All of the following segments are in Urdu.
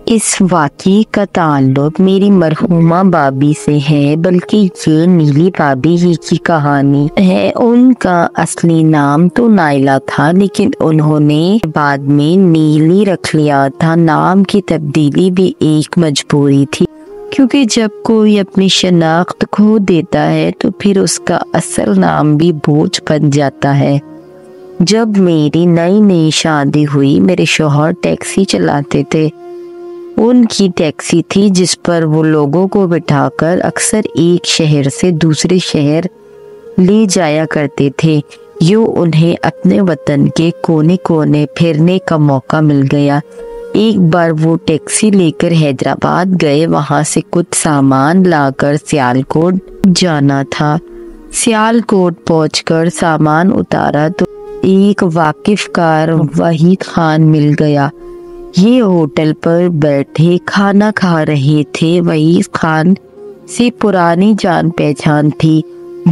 اس واقعے کا تعلق میری مرحومہ بابی سے ہے، بلکہ یہ نیلی بابی ہی کی کہانی ہے۔ ان کا اصلی نام تو نائلہ تھا، لیکن انہوں نے بعد میں نیلی رکھ لیا تھا۔ نام کی تبدیلی بھی ایک مجبوری تھی، کیونکہ جب کوئی اپنی شناخت کھو دیتا ہے تو پھر اس کا اصل نام بھی بوجھ بن جاتا ہے۔ جب میری نئی شادی ہوئی، میرے شوہر ٹیکسی چلاتے تھے۔ ان کی ٹیکسی تھی جس پر وہ لوگوں کو بٹھا کر اکثر ایک شہر سے دوسرے شہر لے جایا کرتے تھے۔ یوں انہیں اپنے وطن کے کونے کونے پھرنے کا موقع مل گیا۔ ایک بار وہ ٹیکسی لے کر حیدرآباد گئے، وہاں سے کچھ سامان لا کر سیالکوٹ جانا تھا۔ سیالکوٹ پہنچ کر سامان اتارا تو ایک واقف کار وحید خان مل گیا۔ یہ ہوٹل پر بیٹھے کھانا کھا رہے تھے۔ وحید خان سے پرانی جان پہچان تھی۔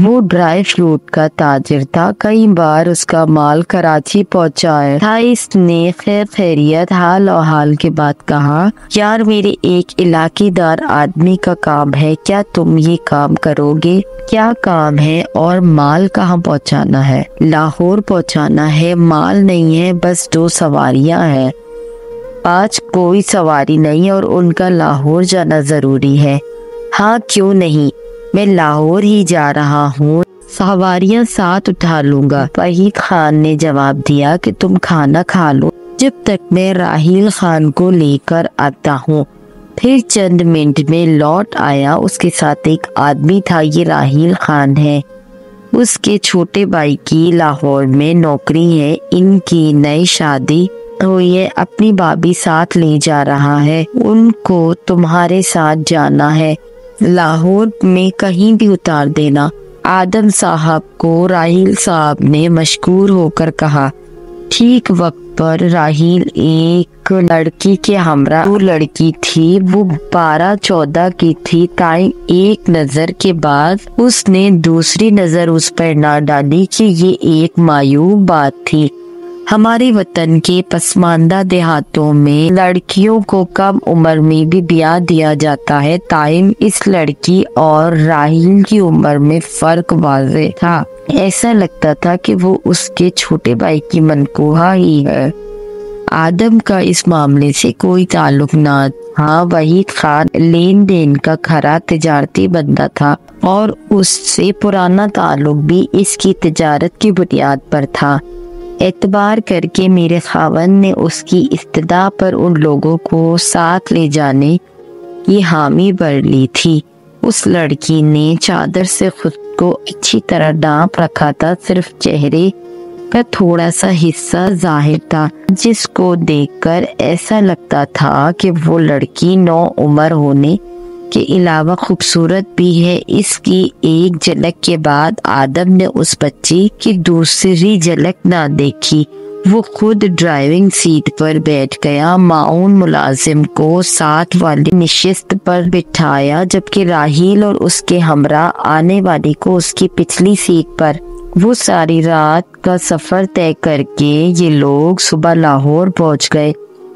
وہ ڈرائی فروٹ کا تاجر تھا، کئی بار اس کا مال کراچی پہنچایا تھا۔ اس نے خیریت حال و حال کے بعد کہا، یار میرے ایک علاقے دار آدمی کا کام ہے، کیا تم یہ کام کرو گے؟ کیا کام ہے اور مال کہاں پہنچانا ہے؟ لاہور پہنچانا ہے۔ مال نہیں ہے، بس 2 سواریاں ہیں۔ آج کوئی سواری نہیں اور ان کا لاہور جانا ضروری ہے۔ ہاں کیوں نہیں، میں لاہور ہی جا رہا ہوں، سواریاں ساتھ اٹھا لوں گا۔ وحید خان نے جواب دیا کہ تم کھانا کھا لو جب تک میں راحیل خان کو لے کر آتا ہوں۔ پھر چند منٹ میں لوٹ آیا، اس کے ساتھ ایک آدمی تھا۔ یہ راحیل خان ہے، اس کے چھوٹے بھائی کی لاہور میں نوکری ہے۔ ان کی نئی شادی ہوئی ہے، اپنی بابی ساتھ لے جا رہا ہے۔ ان کو تمہارے ساتھ جانا ہے، لاہور میں کہیں بھی اتار دینا۔ آدم صاحب کو راحیل صاحب نے مشکور ہو کر کہا۔ ٹھیک وقت پر راحیل ایک لڑکی کے ہمراہ، وہ لڑکی تھی، وہ 12-14 کی تھی۔ تائیں ایک نظر کے بعد اس نے دوسری نظر اس پر نہ ڈالی کہ یہ ایک معیوب بات تھی۔ ہمارے وطن کے پسماندہ دیہاتوں میں لڑکیوں کو کم عمر میں بھی بیاہ دیا جاتا ہے، تاہم اس لڑکی اور راحیل کی عمر میں فرق واضح تھا۔ ایسا لگتا تھا کہ وہ اس کے چھوٹے بھائی کی منکوہا ہی ہے۔ آدم کا اس معاملے سے کوئی تعلق نہ تھا۔ وحید خان لین دین کا کھرا تجارتی بندہ تھا اور اس سے پرانا تعلق بھی اس کی تجارت کی بنیاد پر تھا۔ اعتبار کر کے میرے خاوند نے اس کی استدعا پر ان لوگوں کو ساتھ لے جانے کی حامی بھر لی تھی۔ اس لڑکی نے چادر سے خود کو اچھی طرح ڈھانپ رکھا تھا، صرف چہرے کا تھوڑا سا حصہ ظاہر تھا، جس کو دیکھ کر ایسا لگتا تھا کہ وہ لڑکی نو عمر ہونے کے علاوہ خوبصورت بھی ہے۔ اس کی ایک جھلک کے بعد آدم نے اس بچی کی دوسری جھلک نہ دیکھی۔ وہ خود ڈرائیونگ سیٹ پر بیٹھ گیا، معاون ملازم کو ساتھ والی نشست پر بٹھایا، جبکہ راحیل اور اس کے ہمراہ آنے والی کو اس کی پچھلی سیٹ پر۔ وہ ساری رات کا سفر طے کر کے یہ لوگ صبح لاہور پہنچ گئے۔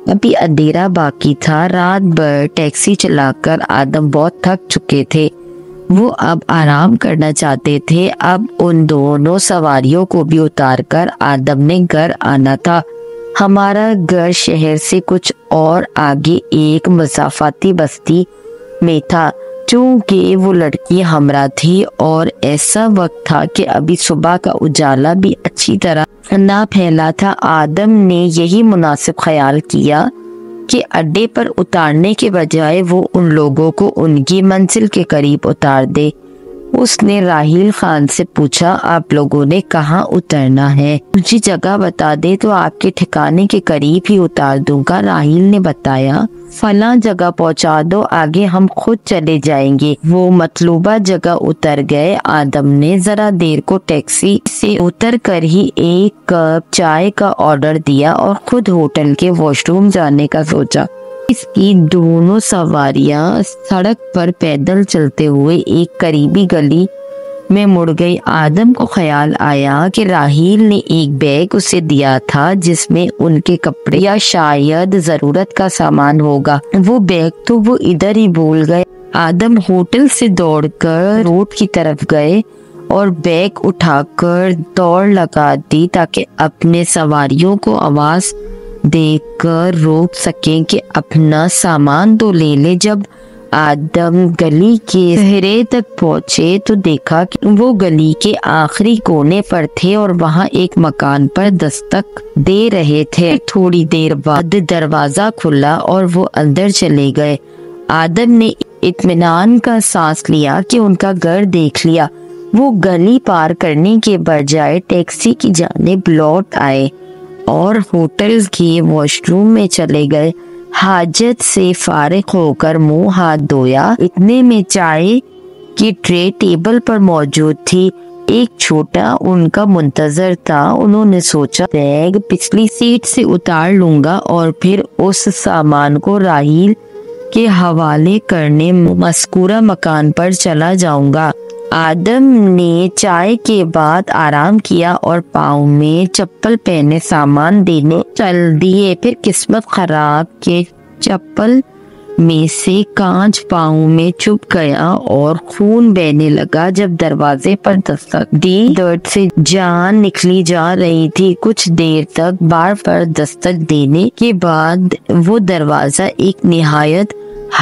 ابھی اندھیرا باقی تھا۔ رات بھر ٹیکسی چلا کر آدم بہت تھک چکے تھے، وہ اب آرام کرنا چاہتے تھے۔ اب ان دونوں سواریوں کو بھی اتار کر آدم نے گھر آنا تھا۔ ہمارا گھر شہر سے کچھ اور آگے ایک مسافاتی بستی میں تھا۔ چونکہ وہ لڑکی ہمراہ تھی اور ایسا وقت تھا کہ ابھی صبح کا اجالا بھی اچھی طرح نہ پھیلا تھا، آدم نے یہی مناسب خیال کیا کہ اڈے پر اتارنے کے بجائے وہ ان لوگوں کو ان کی منزل کے قریب اتار دے۔ اس نے راحیل خان سے پوچھا، آپ لوگوں نے کہاں اترنا ہے؟ مجھے جگہ بتا دے تو آپ کے ٹھکانے کے قریب ہی اتار دوں گا۔ راحیل نے بتایا، فلاں جگہ پہنچا دو، آگے ہم خود چلے جائیں گے۔ وہ مطلوبہ جگہ اتر گئے۔ آدم نے ذرا دیر کو ٹیکسی سے اتر کر ہی ایک کپ چائے کا آرڈر دیا اور خود ہوٹل کے واش روم جانے کا سوچا۔ اس کی دونوں سواریاں سڑک پر پیدل چلتے ہوئے ایک قریبی گلی میں مڑ گئی۔ آدم کو خیال آیا کہ راحیل نے ایک بیگ اسے دیا تھا جس میں ان کے کپڑے یا شاید ضرورت کا سامان ہوگا۔ وہ بیگ تو وہ ادھر ہی بھول گئے۔ آدم ہوٹل سے دوڑ کر روڈ کی طرف گئے اور بیگ اٹھا کر دوڑ لگا دی تاکہ اپنے سواریوں کو آواز دے کر روک سکیں کہ اپنا سامان تو لے لے۔ جب آدم گلی کے سہرے تک پہنچے تو دیکھا کہ وہ گلی کے آخری کونے پر تھے اور وہاں ایک مکان پر دستک دے رہے تھے۔ تھوڑی دیر بعد دروازہ کھلا اور وہ اندر چلے گئے۔ آدم نے اطمینان کا سانس لیا کہ ان کا گھر دیکھ لیا۔ وہ گلی پار کرنے کے بجائے ٹیکسی کی جانب لوٹ آئے اور ہوٹل کے واش روم میں چلے گئے۔ حاجت سے فارغ ہو کر منہ ہاتھ دھویا۔ اتنے میں چائے کی ٹرے ٹیبل پر موجود تھی۔ ایک چھوٹا ان کا منتظر تھا۔ انہوں نے سوچا بیگ پچھلی سیٹ سے اتار لوں گا اور پھر اس سامان کو راحیل کے حوالے کرنے مذکورہ مکان پر چلا جاؤں گا۔ آدم نے چائے کے بعد آرام کیا اور پاؤں میں چپل پہنے سامان دینے چل دیے۔ پھر قسمت خراب کے چپل میں سے کانچ پاؤں میں چبھ گیا اور خون بہنے لگا۔ جب دروازے پر دستک دی درد سے جان نکلی جا رہی تھی۔ کچھ دیر تک بار پر دستک دینے کے بعد وہ دروازہ ایک نہایت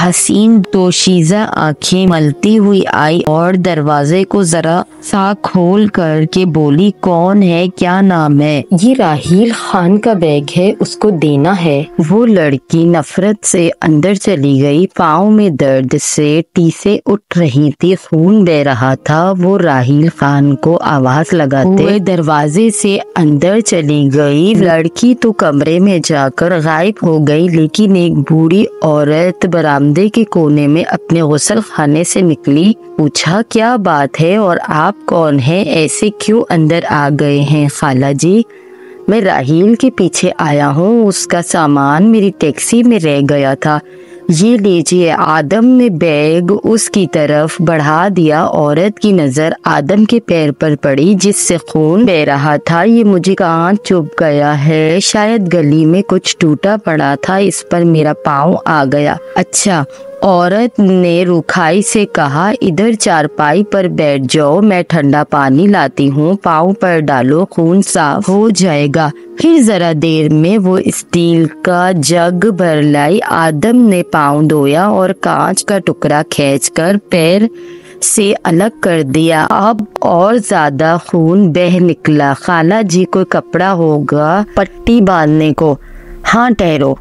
حسین دوشیزہ آنکھیں ملتی ہوئی آئی اور دروازے کو ذرا سا کھول کر کے بولی، کون ہے، کیا نام ہے؟ یہ راحیل خان کا بیگ ہے، اس کو دینا ہے۔ وہ لڑکی نفرت سے اندر چلی گئی۔ پاؤں میں درد سے ٹیسیں اٹھ رہی تھی، خون بہہ رہا تھا۔ وہ راحیل خان کو آواز لگاتے ہوئے دروازے سے اندر چلی گئی۔ لڑکی تو کمرے میں جا کر غائب ہو گئی، لیکن ایک بوڑھی عورت برآمدے کے کونے میں اپنے غسل خانے سے نکلی۔ پوچھا، کیا بات ہے اور آپ کون ہیں؟ ایسے کیوں اندر آ گئے ہیں؟ خالہ جی، میں راحیل کے پیچھے آیا ہوں، اس کا سامان میری ٹیکسی میں رہ گیا تھا، یہ لیجیے۔ آدم نے بیگ اس کی طرف بڑھا دیا۔ عورت کی نظر آدم کے پیر پر پڑی جس سے خون بہہ رہا تھا۔ یہ مجھے کہاں چبھ گیا ہے؟ شاید گلی میں کچھ ٹوٹا پڑا تھا، اس پر میرا پاؤں آ گیا۔ اچھا، عورت نے رکھائی سے کہا، ادھر چارپائی پر بیٹھ جاؤ، میں ٹھنڈا پانی لاتی ہوں، پاؤں پر ڈالو، خون صاف ہو جائے گا۔ پھر ذرا دیر میں وہ اسٹیل کا جگ بھر لائی۔ آدم نے پاؤں دھویا اور کانچ کا ٹکڑا کھینچ کر پیر سے الگ کر دیا۔ اب اور زیادہ خون بہہ نکلا۔ خالہ جی، کوئی کپڑا ہوگا پٹی باندھنے کو؟ ہاں، ٹھہرو۔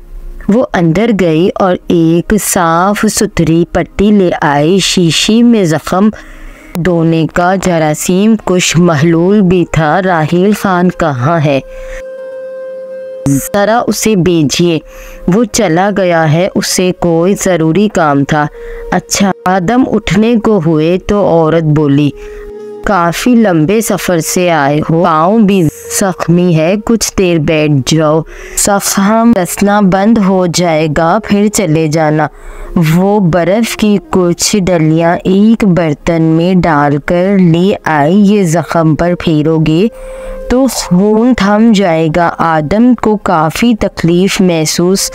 وہ اندر گئی اور ایک صاف ستھری پٹی لے آئی۔ شیشی میں زخم دھونے کا جراثیم کش محلول بھی تھا۔ راحیل خان کہاں ہے؟ ذرا اسے بھیجیے، وہ چلا گیا ہے، اسے کوئی ضروری کام تھا۔ اچھا۔ آدم اٹھنے کو ہوئے تو عورت بولی، کافی لمبے سفر سے آئے ہو، پاؤں بھی زخمی ہے، کچھ دیر بیٹھ جاؤ، زخم رسنا بند ہو جائے گا، پھر چلے جانا۔ وہ برف کی کچھ ڈلیاں ایک برتن میں ڈال کر لے آئی۔ یہ زخم پر پھیرو گے تو خون تھم جائے گا۔ آدم کو کافی تکلیف محسوس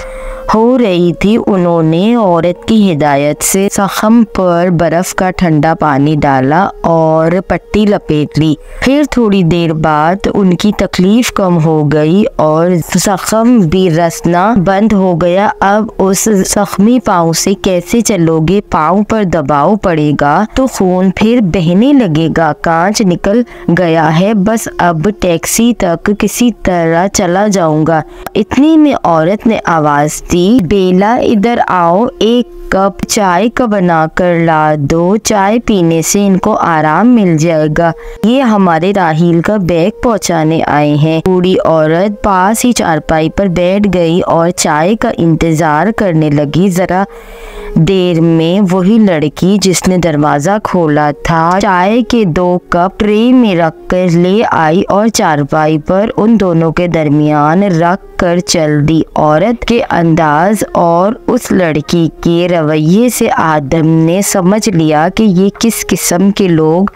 ہو رہی تھی۔ انہوں نے عورت کی ہدایت سے زخم پر برف کا ٹھنڈا پانی ڈالا اور پٹی لپیٹ لی۔ پھر تھوڑی دیر بعد ان کی تکلیف کم ہو گئی اور زخم بھی رسنا بند ہو گیا۔ اب اس زخمی پاؤں سے کیسے چلو گے؟ پاؤں پر دباؤ پڑے گا تو خون پھر بہنے لگے گا۔ کانچ نکل گیا ہے، بس اب ٹیکسی تک کسی طرح چلا جاؤں گا۔ اتنے میں عورت نے آواز دی، بیلا ادھر آؤ، ایک کپ چائے کا بنا کر لا دو، چائے پینے سے ان کو آرام مل جائے گا۔ یہ ہمارے راحیل کا بیگ پہنچانے آئے ہیں۔ بوڑھی عورت پاس ہی چارپائی پر بیٹھ گئی اور چائے کا انتظار کرنے لگی۔ ذرا دیر میں وہی لڑکی جس نے دروازہ کھولا تھا چائے کے 2 کپ ٹرے میں رکھ کر لے آئی اور چارپائی پر ان دونوں کے درمیان رکھ کر چل دی۔ عورت کے انداز اور اس لڑکی کے رویے سے آدم نے سمجھ لیا کہ یہ کس قسم کے لوگ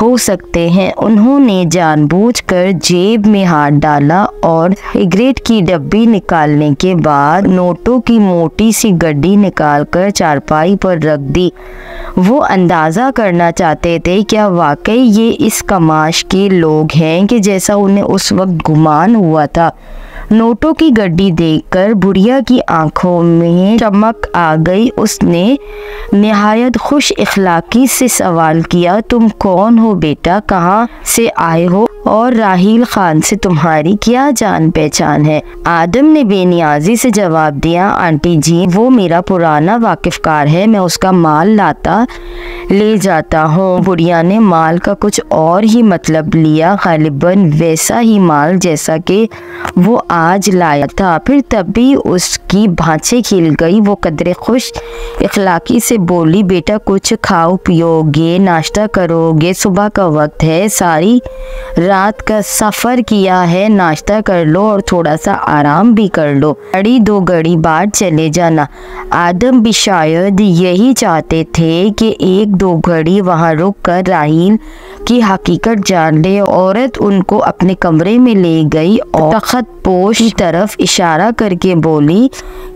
ہو سکتے ہیں۔ انہوں نے جان بوجھ کر جیب میں ہاتھ ڈالا اور سگریٹ کی ڈبی نکالنے کے بعد نوٹوں کی موٹی سی گڈی نکال کر چارپائی پر رکھ دی۔ وہ اندازہ کرنا چاہتے تھے کیا واقعی یہ اس کماش کے لوگ ہیں کہ جیسا انہیں اس وقت گمان ہوا تھا۔ نوٹوں کی گڈی دیکھ کر بڑھیا کی آنکھوں میں چمک آ گئی۔ اس نے نہایت خوش اخلاقی سے سوال کیا، تم کون ہو بیٹا، کہاں سے آئے ہو اور راحیل خان سے تمہاری کیا جان پہچان ہے؟ آدم نے بے نیازی سے جواب دیا، آنٹی جی وہ میرا پرانا واقف کار ہے، میں اس کا مال لاتا لے جاتا ہوں۔ بڑھیا نے مال کا کچھ اور ہی مطلب لیا، غالباً ویسا ہی مال جیسا کہ وہ آج لایا تھا۔ پھر تبھی اس کی بھانچیں کھل گئی۔ وہ قدرے خوش اخلاقی سے بولی، بیٹا کچھ کھاؤ پیو گے، ناشتہ کرو گے، صبح کا وقت ہے، ساری رات کا سفر کیا ہے، ناشتہ کر لو اور تھوڑا سا آرام بھی کر لو، گھڑی 2 گھڑی بعد چلے جانا۔ آدم بھی شاید یہی چاہتے تھے کہ 1-2 گھڑی وہاں رک کر راحیل کی حقیقت جان لے۔ عورت ان کو اپنے کمرے میں لے گئی اور تخت پوش کی طرف اشارہ کر کے بولی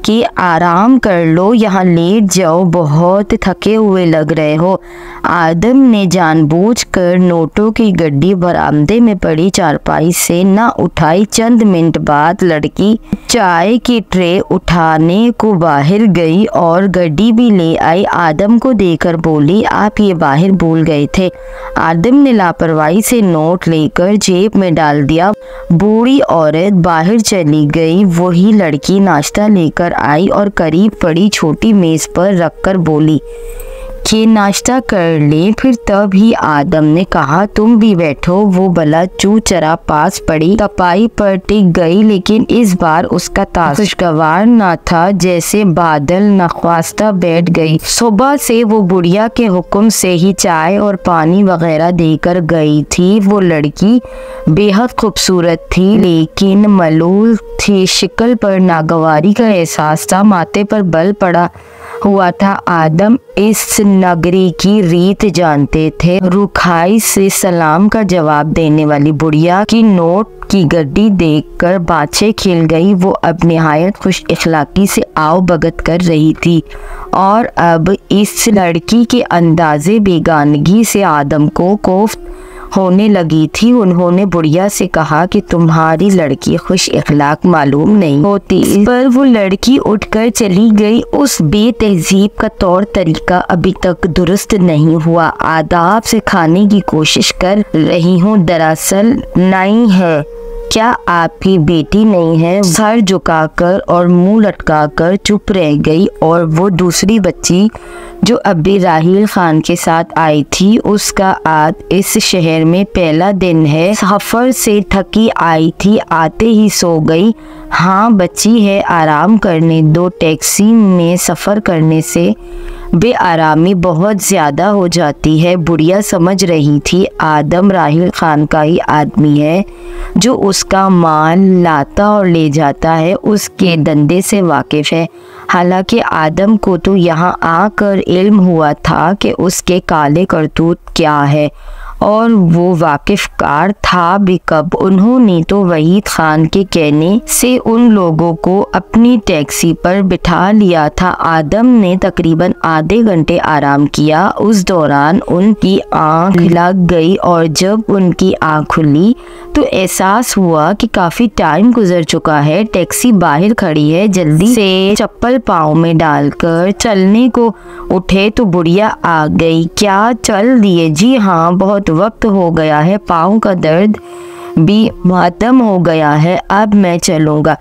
کہ آرام کر لو، یہاں لیٹ جاؤ، بہت تھکے ہوئے لگ رہے ہو۔ آدم نے جان بوجھ کر نوٹوں کی گڈی برآمدے میں پڑی چارپائی سے نہ اٹھائی۔ چند منٹ بعد لڑکی چائے کی ٹرے اٹھانے کو باہر گئی اور گڈی بھی لے آئی۔ آدم کو دیکھ کر بولی، آپ یہ باہر بھول گئے تھے۔ آدم نے لاپرواہی سے نوٹ لے کر جیب میں ڈال دیا۔ بوڑھی عورت باہر چلی گئی۔ وہی لڑکی ناشتہ لے کر آئی اور قریب پڑی چھوٹی میز پر رکھ کر بولی کہ ناشتہ کر لیں۔ پھر تب ہی آدم نے کہا، تم بھی بیٹھو۔ وہ بلا چو چرا پاس پڑی تپائی پر ٹک گئی، لیکن اس بار اس کا تاثر خوشگوار نہ تھا، جیسے بادل نخواستہ بیٹھ گئی۔ صبح سے وہ بڑھیا کے حکم سے ہی چائے اور پانی وغیرہ دے کر گئی تھی۔ وہ لڑکی بے حد خوبصورت تھی لیکن ملول تھی، شکل پر ناگواری کا احساس تھا، ماتھے پر بل پڑا ہوا تھا۔ آدم اس نگری کی ریت جانتے تھے۔ رکھائی سے سلام کا جواب دینے والی بڑھیا کی نوٹ کی گڈی دیکھ کر بانچیں کھل گئی۔ وہ اب نہایت خوش اخلاقی سے آؤ بھگت کر رہی تھی اور اب اس لڑکی کے اندازے بیگانگی سے آدم کو کوفت ہونے لگی تھی۔ انہوں نے بڑھیا سے کہا کہ تمہاری لڑکی خوش اخلاق معلوم نہیں ہوتی۔ اس پر وہ لڑکی اٹھ کر چلی گئی۔ اس بے تہذیب کا طور طریقہ ابھی تک درست نہیں ہوا۔ آداب سے کھانے کی کوشش کر رہی ہوں، دراصل نہیں ہے۔ کیا آپ کی بیٹی نہیں ہے؟ سر جھکا کر اور منہ لٹکا کر چپ رہ گئی اور وہ دوسری بچی جو ابھی راحیل خان کے ساتھ آئی تھی، اس کا آج اس شہر میں پہلا دن ہے، سفر سے تھکی آئی تھی، آتے ہی سو گئی۔ ہاں بچی ہے، آرام کرنے دو، ٹیکسی میں سفر کرنے سے بے آرامی بہت زیادہ ہو جاتی ہے۔ بڑھیا سمجھ رہی تھی آدم راحیل خان کا ہی آدمی ہے جو اس کا مال لاتا اور لے جاتا ہے، اس کے دندے سے واقف ہے۔ حالانکہ آدم کو تو یہاں آ کر علم ہوا تھا کہ اس کے کالے کرتوت کیا ہے، اور وہ واقف کار تھا بھی کب۔ انہوں نے تو وحید خان کے کہنے سے ان لوگوں کو اپنی ٹیکسی پر بٹھا لیا تھا۔ آدم نے تقریباً آدھے گھنٹے آرام کیا۔ اس دوران ان کی آنکھ لگ گئی اور جب ان کی آنکھ کھلی تو احساس ہوا کہ کافی ٹائم گزر چکا ہے۔ ٹیکسی باہر کھڑی ہے۔ جلدی سے چپل پاؤں میں ڈال کر چلنے کو اٹھے تو بڑھیا آ گئی۔ کیا چل دیے؟ جی ہاں، بہت وقت ہو گیا ہے، پاؤں کا درد بھی معتم ہو گیا ہے، اب میں چلوں گا۔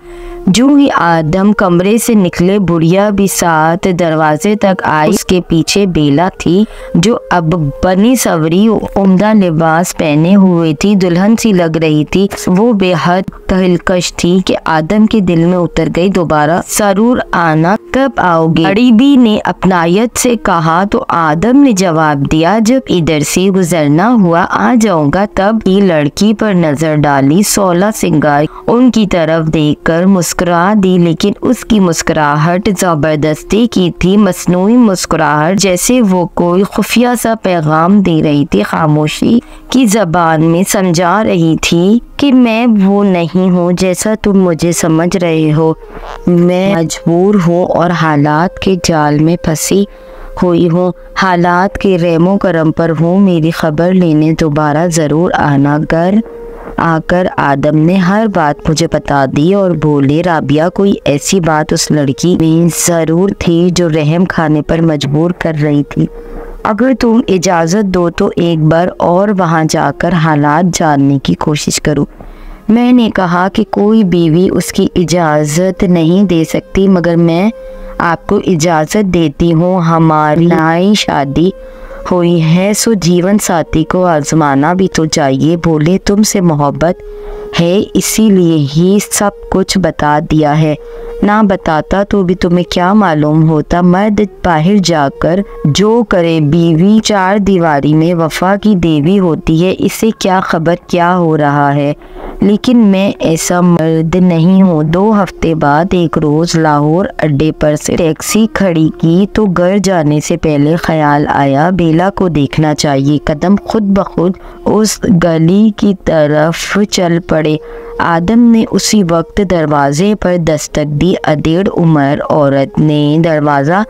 جو ہی آدم کمرے سے نکلے بڑھیا بھی ساتھ دروازے تک آئی۔ اس کے پیچھے بیلا تھی جو اب بنی سوری عمدہ لباس پہنے ہوئے تھی، دلہن سی لگ رہی تھی۔ وہ بے حد دلکش تھی کہ آدم کے دل میں اتر گئی، دوبارہ ضرور آنا، کب آؤ گے؟ غریبی نے اپنائیت سے کہا تو آدم نے جواب دیا جب ادھر سے گزرنا ہوا آ جاؤں گا۔ تب ہی لڑکی پر نظر ڈالی، 16 سنگار ان کی طرف دیکھ کر مسکرا دی، لیکن اس کی مسکراہٹ زبردستی کی تھی، مصنوعی مسکراہٹ، جیسے وہ کوئی خفیہ سا پیغام دے رہی تھی، خاموشی کی زبان میں سمجھا رہی تھی کہ میں وہ نہیں ہوں جیسا تم مجھے سمجھ رہے ہو، میں مجبور ہوں اور حالات کے جال میں پھنسی ہوئی ہوں، حالات کے رحم و کرم پر ہوں، میری خبر لینے دوبارہ ضرور آنا۔ گھر آ کر آدم نے ہر بات مجھے بتا دی اور بولے، رابعہ کوئی ایسی بات اس لڑکی میں ضرور تھی جو رحم کھانے پر مجبور کر رہی تھی، اگر تم اجازت دو تو ایک بار اور وہاں جا کر حالات جاننے کی کوشش کروں۔ میں نے کہا کہ کوئی بیوی اس کی اجازت نہیں دے سکتی، مگر میں آپ کو اجازت دیتی ہوں، ہماری نئی شادی ہوئی ہے سو جیون ساتھی کو آزمانا بھی تو چاہیے۔ بولے، تم سے محبت ہے اسی لیے ہی سب کچھ بتا دیا ہے، نہ بتاتا تو بھی تمہیں کیا معلوم ہوتا؟ مرد باہر جا کر جو کرے، بیوی چار دیواری میں وفا کی دیوی ہوتی ہے، اسے کیا خبر کیا ہو رہا ہے؟ لیکن میں ایسا مرد نہیں ہوں۔ 2 ہفتے بعد ایک روز لاہور اڈے پر سے ٹیکسی کھڑی کی تو گھر جانے سے پہلے خیال آیا بیلا کو دیکھنا چاہیے۔ قدم خود بخود اس گلی کی طرف چل پڑے۔ آدم نے اسی وقت دروازے پر دستک دی، ادھیڑ عمر عورت نے دروازہ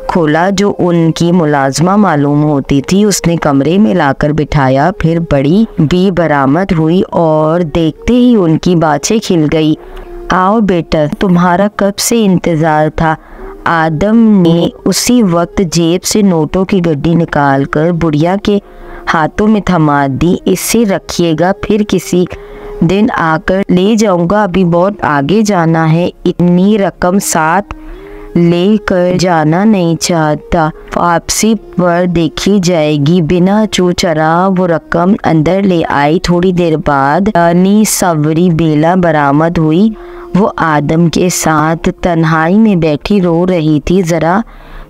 کھولا جو ان کی ملازمہ معلوم ہوتی تھی، اس نے کمرے میں لا کر بٹھایا، پھر بڑی بھی برآمد ہوئی اور دیکھتے ہی ان کی باتیں کھل گئی۔ آؤ بیٹا، تمہارا کب سے انتظار تھا۔ آدم نے اسی وقت جیب سے نوٹوں کی گڈی نکال کر بڑھیا کے ہاتھوں میں تھما دی، اسے رکھیے گا، پھر کسی دن آ کر لے جاؤں گا، ابھی بہت آگے جانا ہے، اتنی رقم ساتھ لے کر جانا نہیں چاہتا، واپسی پر دیکھی جائے گی۔ بنا چوچرا وہ رقم اندر لے آئی۔ تھوڑی دیر بعد رانی سوری بیلا برآمد ہوئی، وہ آدم کے ساتھ تنہائی میں بیٹھی رو رہی تھی، ذرا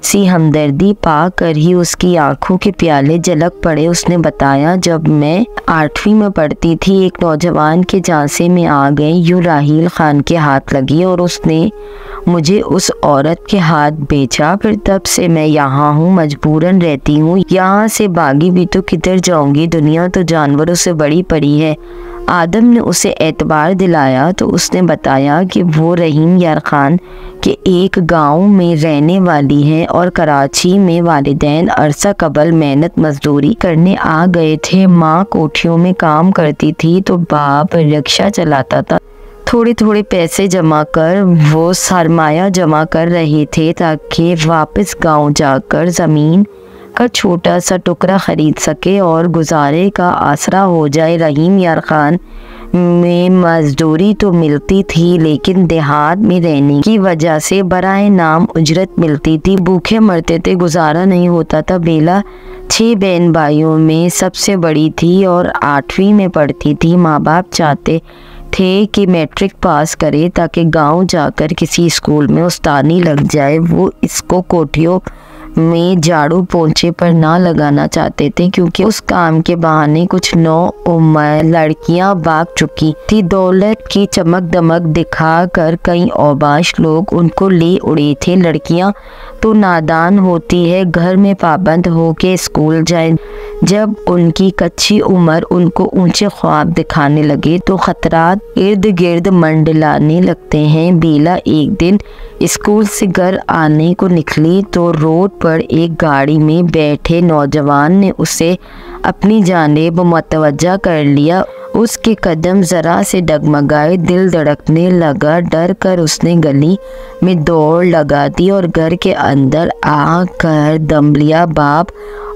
سی ہمدردی پا کر ہی اس کی آنکھوں کے پیالے جھلک پڑے۔ اس نے بتایا، جب میں 8ویں میں پڑھتی تھی ایک نوجوان کے جھانسے میں آ گئی، یوں راحیل خان کے ہاتھ لگی اور اس نے مجھے اس عورت کے ہاتھ بیچا، پھر تب سے میں یہاں ہوں، مجبوراً رہتی ہوں، یہاں سے بھاگی بھی تو کدھر جاؤں گی، دنیا تو جانوروں سے بڑی پڑی ہے۔ آدم نے اسے اعتبار دلایا تو اس نے بتایا کہ وہ رحیم یار خان کے ایک گاؤں میں رہنے والی ہے اور کراچی میں والدین عرصہ قبل محنت مزدوری کرنے آ گئے تھے۔ ماں کوٹھیوں میں کام کرتی تھی تو باپ رکشہ چلاتا تھا۔ تھوڑے تھوڑے پیسے جمع کر وہ سرمایہ جمع کر رہے تھے تاکہ واپس گاؤں جا کر زمین کا چھوٹا سا ٹکڑا خرید سکے اور گزارے کا آسرا ہو جائے۔ رحیم یار خان میں مزدوری تو ملتی تھی لیکن دیہات میں رہنے کی وجہ سے برائے نام اجرت ملتی تھی، بھوکے مرتے تھے، گزارا نہیں ہوتا تھا۔ بیلا 6 بہن بھائیوں میں سب سے بڑی تھی اور 8ویں میں پڑھتی تھی۔ ماں باپ چاہتے تھے کہ میٹرک پاس کرے تاکہ گاؤں جا کر کسی اسکول میں استادی لگ جائے۔ وہ اس کو کوٹھیوں میں جھاڑو پونچھے پر نہ لگانا چاہتے تھے کیونکہ اس کام کے بہانے کچھ نوعمر لڑکیاں بھاگ چکی تھی۔ دولت کی چمک دمک دکھا کر کئی اوباش لوگ ان کو لے اڑے تھے۔ لڑکیاں تو نادان ہوتی ہے، گھر میں پابند ہو کے اسکول جائیں۔ جب ان کی کچی عمر ان کو اونچے خواب دکھانے لگے تو خطرات ارد گرد منڈلانے لگتے ہیں۔ بیلا ایک دن اسکول سے گھر آنے کو نکلی تو روڈ پر ایک گاڑی میں بیٹھے نوجوان نے اسے اپنی جانب متوجہ کر لیا۔ اس کے قدم ذرا سے ڈگمگائے، دل دھڑکنے لگا۔ ڈر کر اس نے گلی میں دوڑ لگا دی اور گھر کے اندر آ کر دم لیا۔ باپ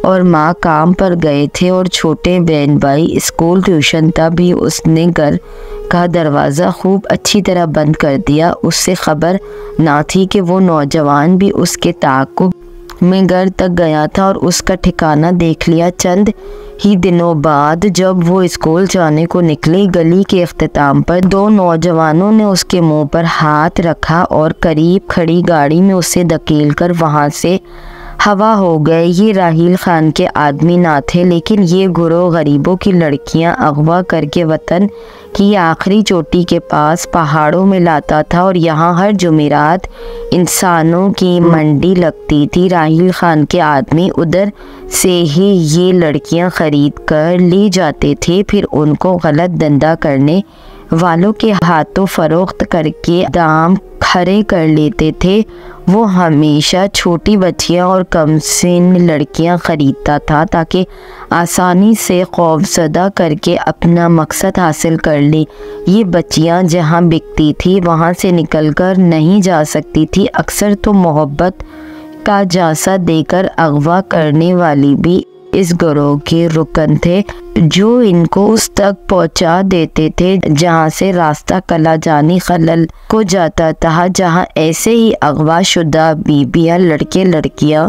اور ماں کام پر گئے تھے اور چھوٹے بہن بھائی اسکول ٹیوشن تھا بھی اس نے گھر کا دروازہ خوب اچھی طرح بند کر دیا۔ اس سے خبر نہ تھی کہ وہ نوجوان بھی اس کے تعاقب میں گھر تک گیا تھا اور اس کا ٹھکانہ دیکھ لیا۔ چند ہی دنوں بعد جب وہ اسکول جانے کو نکلے، گلی کے اختتام پر دو نوجوانوں نے اس کے منہ پر ہاتھ رکھا اور قریب کھڑی گاڑی میں اسے دھکیل کر وہاں سے ہوا ہو گئے۔ یہ راحیل خان کے آدمی نہ تھے، لیکن یہ گروہ غریبوں کی لڑکیاں اغوا کر کے وطن کی آخری چوٹی کے پاس پہاڑوں میں لاتا تھا اور یہاں ہر جمعرات انسانوں کی منڈی لگتی تھی۔ راحیل خان کے آدمی ادھر سے ہی یہ لڑکیاں خرید کر لی جاتے تھے، پھر ان کو غلط دھندا کرنے والوں کے ہاتھوں فروخت کر کے دام کھڑے کر لیتے تھے۔ وہ ہمیشہ چھوٹی بچیاں اور کم سن لڑکیاں خریدتا تھا تاکہ آسانی سے خوفزدہ کر کے اپنا مقصد حاصل کر لے۔ یہ بچیاں جہاں بکتی تھی وہاں سے نکل کر نہیں جا سکتی تھی، اکثر تو محبت کا جھانسا دے کر اغوا کرنے والی بھی اس گروہ کے رکن تھے، جو ان کو اس تک پہنچا دیتے تھے جہاں سے راستہ کلا جانی خلل کو جاتا تھا، جہاں ایسے ہی اغوا شدہ بیویاں، لڑکے لڑکیاں،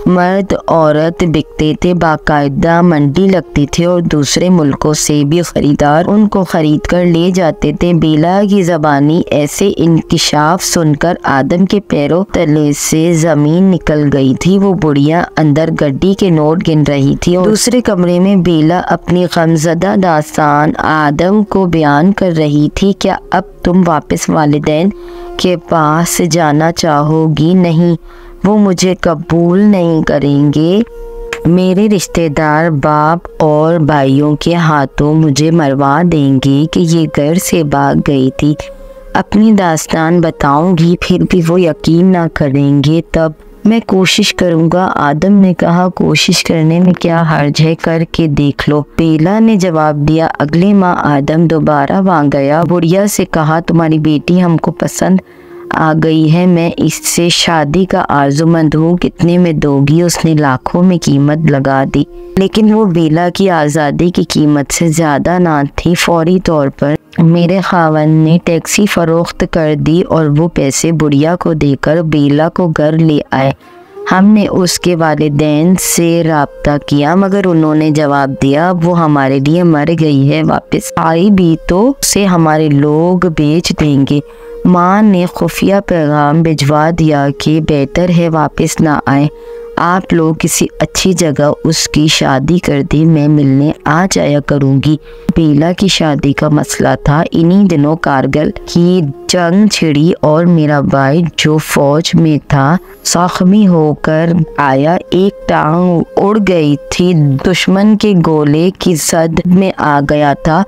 مرد عورت بکتے تھے۔ باقاعدہ منڈی لگتی تھی اور دوسرے ملکوں سے بھی خریدار ان کو خرید کر لے جاتے تھے۔ بیلا کی زبانی ایسے انکشاف سن کر آدم کے پیروں تلے سے زمین نکل گئی تھی۔ وہ بڑھیا اندر گڈی کے نوٹ گن رہی تھی اور دوسرے کمرے میں بیلا اپنی غمزدہ داستان آدم کو بیان کر رہی تھی۔ کیا اب تم واپس والدین کے پاس جانا چاہو گی؟ نہیں، وہ مجھے قبول نہیں کریں گے۔ میرے رشتہ دار باپ اور بھائیوں کے ہاتھوں مجھے مروا دیں گے کہ یہ گھر سے بھاگ گئی تھی۔ اپنی داستان بتاؤں گی، پھر بھی وہ یقین نہ کریں گے۔ تب میں کوشش کروں گا۔ آدم نے کہا، کوشش کرنے میں کیا حرج ہے، کر کے دیکھ لو۔ بیلا نے جواب دیا۔ اگلے ماہ آدم دوبارہ وہاں گیا۔ بڑھیا سے کہا، تمہاری بیٹی ہم کو پسند آ گئی ہے، میں اس سے شادی کا آرزومند ہوں، کتنے میں دو گی؟ اس نے لاکھوں میں قیمت لگا دی، لیکن وہ بیلا کی آزادی کی قیمت سے زیادہ نہ تھی۔ فوری طور پر میرے خاوند نے ٹیکسی فروخت کر دی اور وہ پیسے بڑھیا کو دے کر بیلا کو گھر لے آئے۔ ہم نے اس کے والدین سے رابطہ کیا، مگر انہوں نے جواب دیا وہ ہمارے لیے مر گئی ہے، واپس آئی بھی تو اسے ہمارے لوگ بیچ دیں گے۔ ماں نے خفیہ پیغام بھجوا دیا کہ بہتر ہے واپس نہ آئے، آپ لوگ کسی اچھی جگہ اس کی شادی کر دیں، میں ملنے آ جایا کروں گی۔ بیلا کی شادی کا مسئلہ تھا۔ انہی دنوں کارگل کی جنگ چھڑی اور میرا بھائی جو فوج میں تھا زخمی ہو کر آیا، ایک ٹانگ اڑ گئی تھی، دشمن کے گولے کی زد میں آ گیا تھا،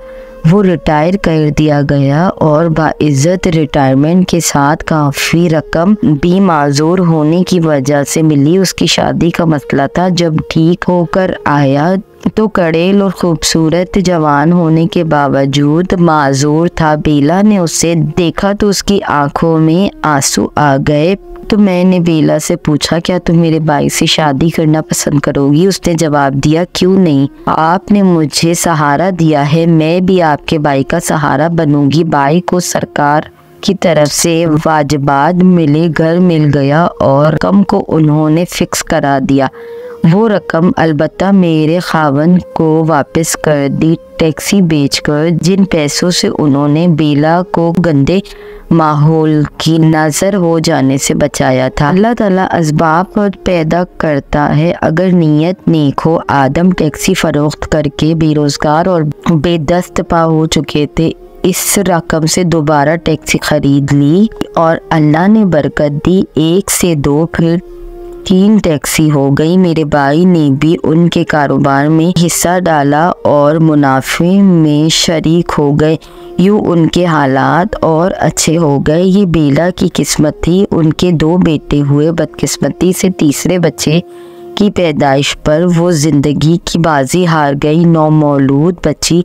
وہ ریٹائر کر دیا گیا اور باعزت ریٹائرمنٹ کے ساتھ کافی رقم بھی معذور ہونے کی وجہ سے ملی۔ اس کی شادی کا مسئلہ تھا۔ جب ٹھیک ہو کر آیا تو کڑیل اور خوبصورت جوان ہونے کے باوجود معذور تھا۔ بیلا نے اسے دیکھا تو اس کی آنکھوں میں آنسو آ گئے۔ تو میں نے بیلا سے پوچھا، کیا تم میرے بھائی سے شادی کرنا پسند کرو گی؟ اس نے جواب دیا، کیوں نہیں، آپ نے مجھے سہارا دیا ہے، میں بھی آپ کے بھائی کا سہارا بنوں گی۔ بھائی کو سرکار کی طرف سے واجبات ملے، گھر مل گیا اور رقم کو انہوں نے فکس کرا دیا۔ وہ رقم البتہ میرے خاوند کو واپس کر دی، ٹیکسی بیچ کر، جن پیسوں سے انہوں نے بیلا کو گندے ماحول کی نظر ہو جانے سے بچایا تھا۔ اللہ تعالیٰ اسباب پیدا کرتا ہے، اگر نیت نیک ہو۔ آدم ٹیکسی فروخت کر کے بے روزگار اور بے دست پا ہو چکے تھے۔ اس رقم سے دوبارہ ٹیکسی خرید لی اور اللہ نے برکت دی، 1 سے 2 پھر 3 ٹیکسی ہو گئی۔ میرے بھائی نے بھی ان کے کاروبار میں حصہ ڈالا اور منافع میں شریک ہو گئے، یوں ان کے حالات اور اچھے ہو گئے۔ یہ بیلا کی قسمت تھی۔ ان کے 2 بیٹے ہوئے، بدقسمتی سے تیسرے بچے کی پیدائش پر وہ زندگی کی بازی ہار گئی۔ نومولود بچی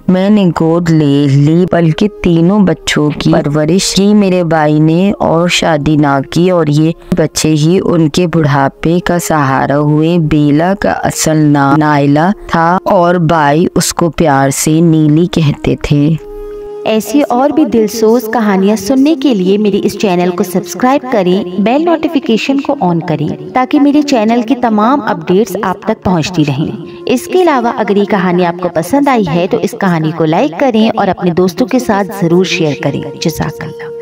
میں نے گود لے لی، بلکہ تینوں بچوں کی پرورش کی میرے بھائی نے اور شادی نہ کی، اور یہ بچے ہی ان کے بڑھاپے کا سہارا ہوئے۔ بیلا کا اصل نام نائلہ تھا اور بھائی اس کو پیار سے نیلی کہتے تھے۔ ایسی اور بھی دلسوز کہانیاں سننے کے لیے میری اس چینل کو سبسکرائب کریں، بیل نوٹیفیکیشن کو آن کریں تاکہ میرے چینل کی تمام اپڈیٹس آپ تک پہنچتی رہیں۔ اس کے علاوہ اگر یہ کہانی آپ کو پسند آئی ہے تو اس کہانی کو لائک کریں اور اپنے دوستوں کے ساتھ ضرور شیئر کریں۔ جزاک اللہ۔